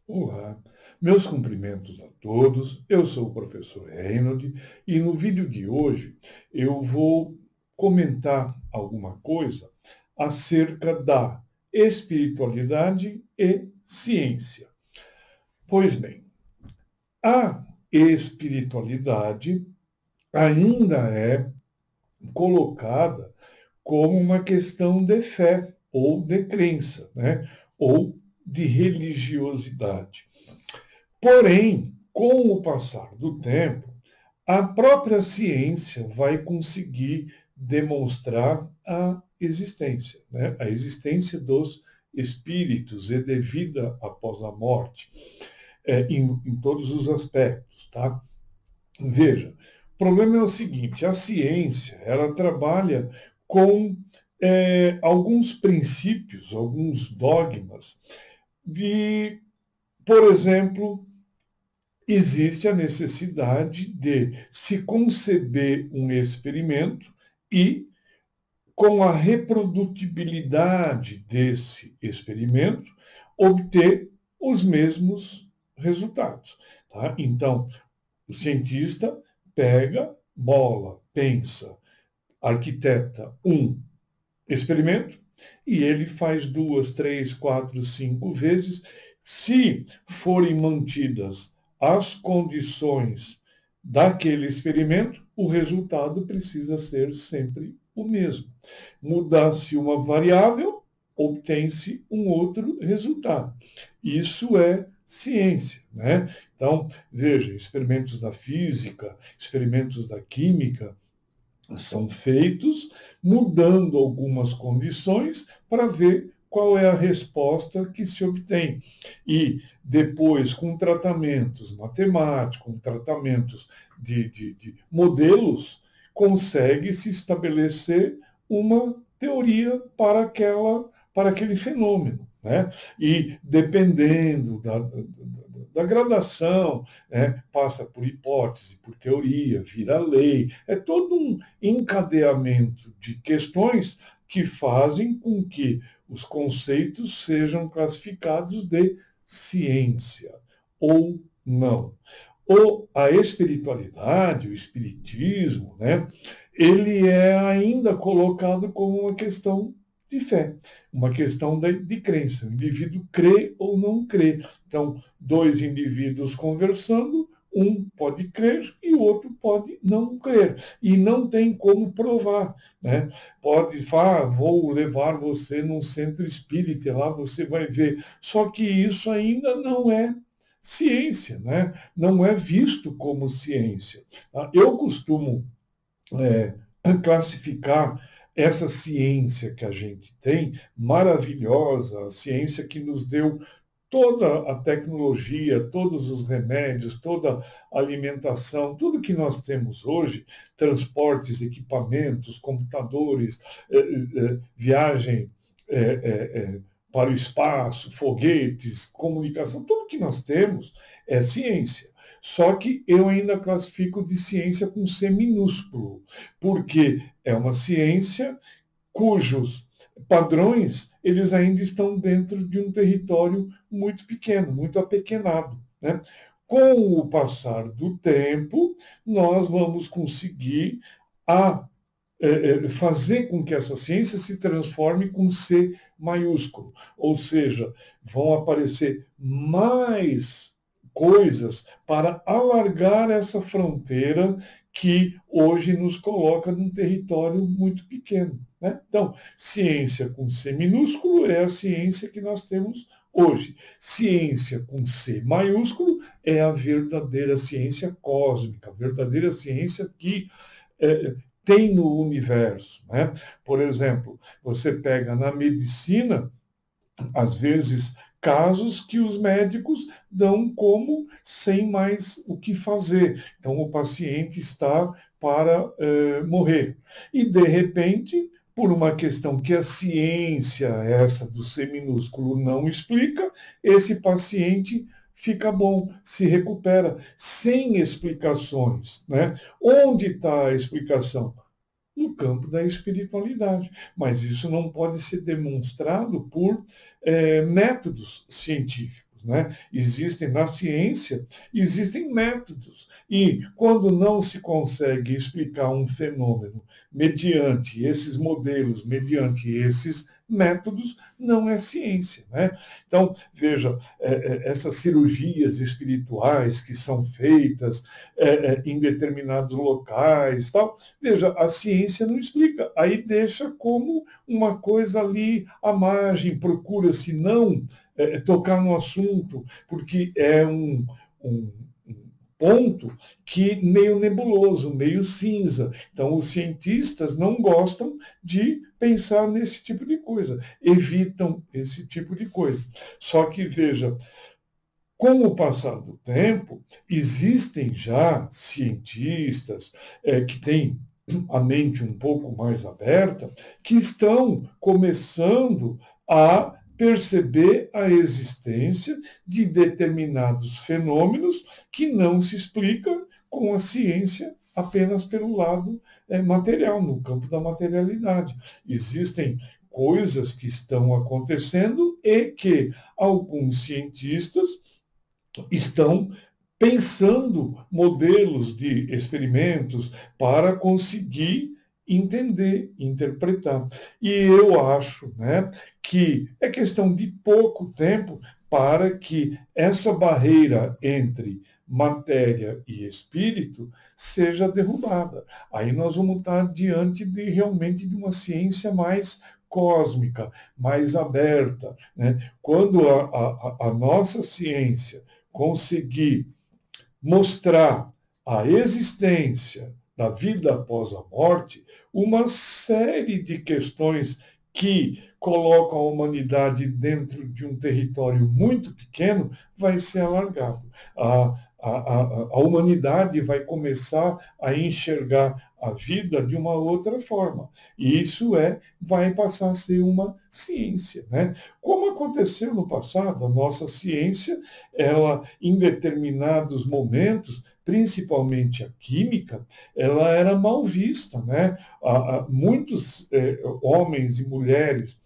Olá, meus cumprimentos a todos. Eu sou o professor Reynold e no vídeo de hoje eu vou comentar alguma coisa acerca da espiritualidade e ciência. Pois bem, a espiritualidade ainda é colocada como uma questão de fé ou de crença, né? Ou de religiosidade. Porém, com o passar do tempo, a própria ciência vai conseguir demonstrar a existência, né? A existência dos espíritos e de vida após a morte, em todos os aspectos, tá? Veja, o problema é o seguinte: a ciência ela trabalha com alguns princípios, alguns dogmas de, por exemplo, existe a necessidade de se conceber um experimento e, com a reprodutibilidade desse experimento, obter os mesmos resultados. Tá? Então, o cientista pega, bola, pensa, arquiteta um experimento e ele faz duas, três, quatro, cinco vezes. Se forem mantidas as condições daquele experimento, o resultado precisa ser sempre o mesmo. Mudar-se uma variável, obtém-se um outro resultado. Isso é ciência, né? Então, veja, experimentos da física, experimentos da química, são feitos mudando algumas condições para ver qual é a resposta que se obtém. E depois, com tratamentos matemáticos, com tratamentos de modelos, consegue-se estabelecer uma teoria para aquele fenômeno. Né? E dependendo da gradação, né, passa por hipótese, por teoria, vira lei, é todo um encadeamento de questões que fazem com que os conceitos sejam classificados de ciência ou não. Ou a espiritualidade, o espiritismo, né, ele é ainda colocado como uma questão de fé, uma questão de crença. O indivíduo crê ou não crê. Então, dois indivíduos conversando, um pode crer e o outro pode não crer. E não tem como provar. Né? Pode falar, vou levar você num centro espírita, lá você vai ver. Só que isso ainda não é ciência, né? Não é visto como ciência. Eu costumo é, classificar essa ciência que a gente tem, maravilhosa, a ciência que nos deu toda a tecnologia, todos os remédios, toda a alimentação, tudo que nós temos hoje, transportes, equipamentos, computadores, viagem para o espaço, foguetes, comunicação, tudo que nós temos é ciência. Só que eu ainda classifico de ciência com C minúsculo, porque é uma ciência cujos padrões eles ainda estão dentro de um território muito pequeno, muito apequenado. Né? Com o passar do tempo, nós vamos conseguir fazer com que essa ciência se transforme com C maiúsculo, ou seja, vão aparecer mais coisas para alargar essa fronteira que hoje nos coloca num território muito pequeno. Né? Então, ciência com C minúsculo é a ciência que nós temos hoje. Ciência com C maiúsculo é a verdadeira ciência cósmica, a verdadeira ciência que tem no universo. Né? Por exemplo, você pega na medicina, às vezes, casos que os médicos dão como sem mais o que fazer. Então, o paciente está para morrer. E, de repente, por uma questão que a ciência, essa do C minúsculo, não explica, esse paciente fica bom, se recupera, sem explicações. Né? Onde está a explicação? No campo da espiritualidade. Mas isso não pode ser demonstrado por métodos científicos. né? Existem na ciência, existem métodos. E quando não se consegue explicar um fenômeno mediante esses modelos, mediante esses métodos, não é ciência, né? Então, veja, essas cirurgias espirituais que são feitas em determinados locais, tal, veja, a ciência não explica. Aí deixa como uma coisa ali à margem, procura-se não tocar no assunto, porque é um ponto que meio nebuloso, meio cinza. Então, os cientistas não gostam de pensar nesse tipo de coisa, evitam esse tipo de coisa. Só que, veja, com o passar do tempo, existem já cientistas que têm a mente um pouco mais aberta, que estão começando a perceber a existência de determinados fenômenos que não se explicam com a ciência apenas pelo lado material, no campo da materialidade. Existem coisas que estão acontecendo e que alguns cientistas estão pensando modelos de experimentos para conseguir entender, interpretar. E eu acho, né, que é questão de pouco tempo para que essa barreira entre matéria e espírito seja derrubada. Aí nós vamos estar diante de realmente de uma ciência mais cósmica, mais aberta, né? Quando a nossa ciência conseguir mostrar a existência da vida após a morte, uma série de questões que colocam a humanidade dentro de um território muito pequeno vai ser alargado. A humanidade vai começar a enxergar a vida de uma outra forma. E isso vai passar a ser uma ciência, né? Como aconteceu no passado, a nossa ciência, ela, em determinados momentos, principalmente a química, ela era mal vista, né? Muitos homens e mulheres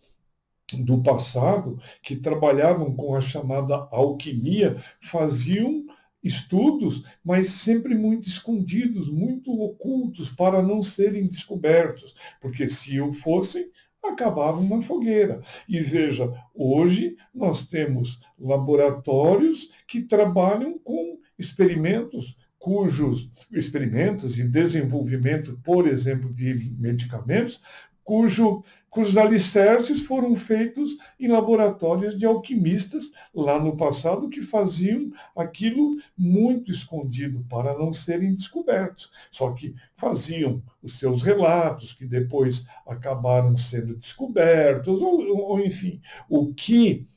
do passado que trabalhavam com a chamada alquimia faziam estudos, mas sempre muito escondidos, muito ocultos, para não serem descobertos, porque se o fossem, acabavam na fogueira. E veja, hoje nós temos laboratórios que trabalham com experimentos cujos experimentos e desenvolvimento, por exemplo, de medicamentos, cujos alicerces foram feitos em laboratórios de alquimistas lá no passado que faziam aquilo muito escondido para não serem descobertos. Só que faziam os seus relatos, que depois acabaram sendo descobertos, ou enfim, o que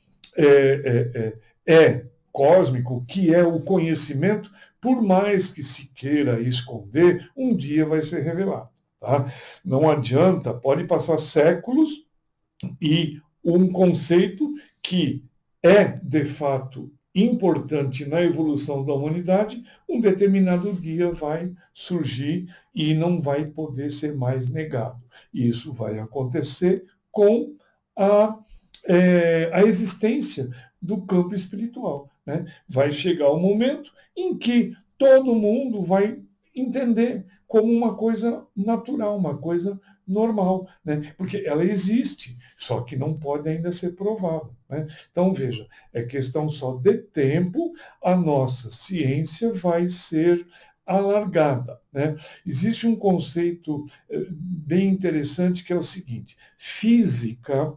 é cósmico, o que é o conhecimento, por mais que se queira esconder, um dia vai ser revelado. Tá? Não adianta, pode passar séculos e um conceito que é, de fato, importante na evolução da humanidade, um determinado dia vai surgir e não vai poder ser mais negado. E isso vai acontecer com a existência do campo espiritual, né? Vai chegar o momento em que todo mundo vai entender como uma coisa natural, uma coisa normal, né? Porque ela existe, só que não pode ainda ser provada, né? Então, veja, é questão só de tempo, a nossa ciência vai ser alargada, né? Existe um conceito bem interessante que é o seguinte: física,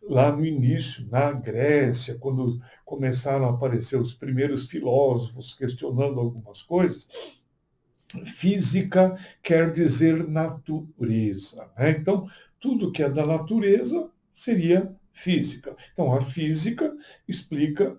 lá no início, na Grécia, quando começaram a aparecer os primeiros filósofos questionando algumas coisas, física quer dizer natureza, né? Então, tudo que é da natureza seria física. Então, a física explica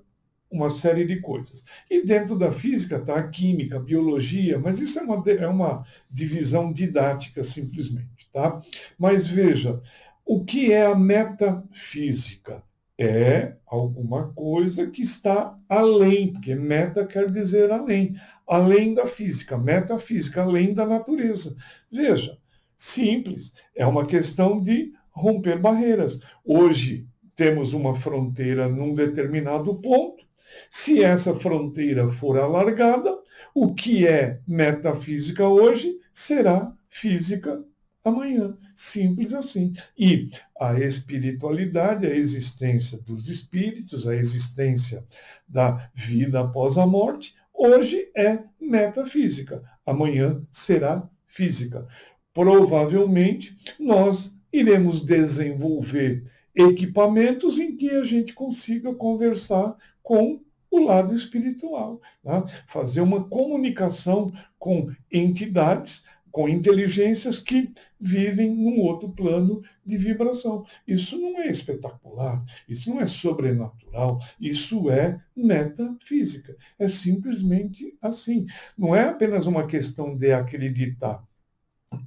uma série de coisas. E dentro da física está a química, a biologia, mas isso é uma divisão didática simplesmente, tá? Mas veja, o que é a metafísica? É alguma coisa que está além, porque meta quer dizer além, além da física, metafísica, além da natureza. Veja, simples, é uma questão de romper barreiras. Hoje temos uma fronteira num determinado ponto, Se essa fronteira for alargada, o que é metafísica hoje será física amanhã. Simples assim. E a espiritualidade, a existência dos espíritos, a existência da vida após a morte, hoje é metafísica. Amanhã será física. Provavelmente nós iremos desenvolver equipamentos em que a gente consiga conversar com o lado espiritual, tá? Fazer uma comunicação com entidades, com inteligências que vivem num outro plano de vibração. Isso não é espetacular, isso não é sobrenatural, isso é metafísica. É simplesmente assim. Não é apenas uma questão de acreditar,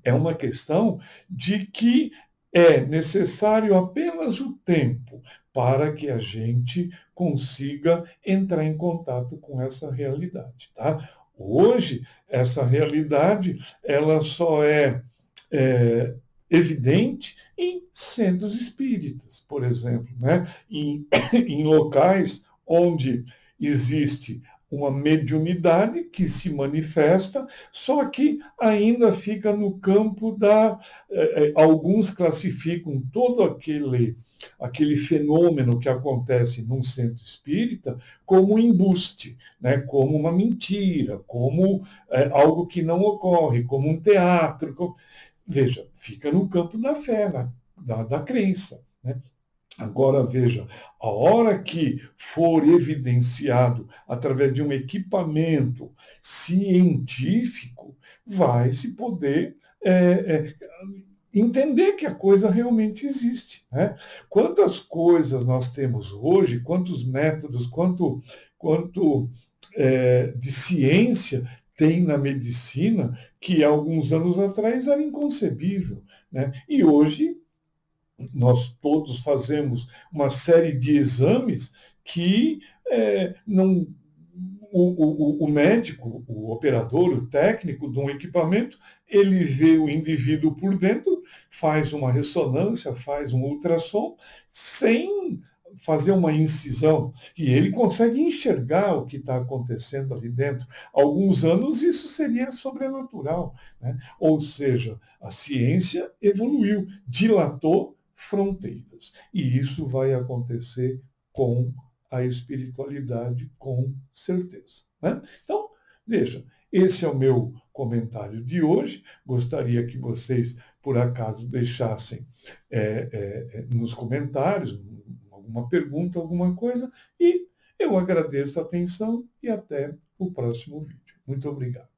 é uma questão de que é necessário apenas o tempo para que a gente consiga entrar em contato com essa realidade, tá? Hoje, essa realidade, ela só é evidente em centros espíritas, por exemplo, né? Em locais onde existe uma mediunidade que se manifesta, só que ainda fica no campo da. Alguns classificam todo aquele fenômeno que acontece num centro espírita como um embuste, né, como uma mentira, como algo que não ocorre, como um teatro. Veja, fica no campo da fé, da crença. Né? Agora, veja, a hora que for evidenciado através de um equipamento científico, vai se poder entender que a coisa realmente existe. Né? Quantas coisas nós temos hoje, quantos métodos, quanto de ciência tem na medicina que há alguns anos atrás era inconcebível. Né? E hoje nós todos fazemos uma série de exames que não, o médico, o operador, o técnico de um equipamento, ele vê o indivíduo por dentro, faz uma ressonância, faz um ultrassom, sem fazer uma incisão, e ele consegue enxergar o que está acontecendo ali dentro. Há alguns anos isso seria sobrenatural, né? Ou seja, a ciência evoluiu, dilatou fronteiras. E isso vai acontecer com a espiritualidade, com certeza. Né? Então, veja, esse é o meu comentário de hoje. Gostaria que vocês, por acaso, deixassem nos comentários alguma pergunta, alguma coisa, e eu agradeço a atenção e até o próximo vídeo. Muito obrigado.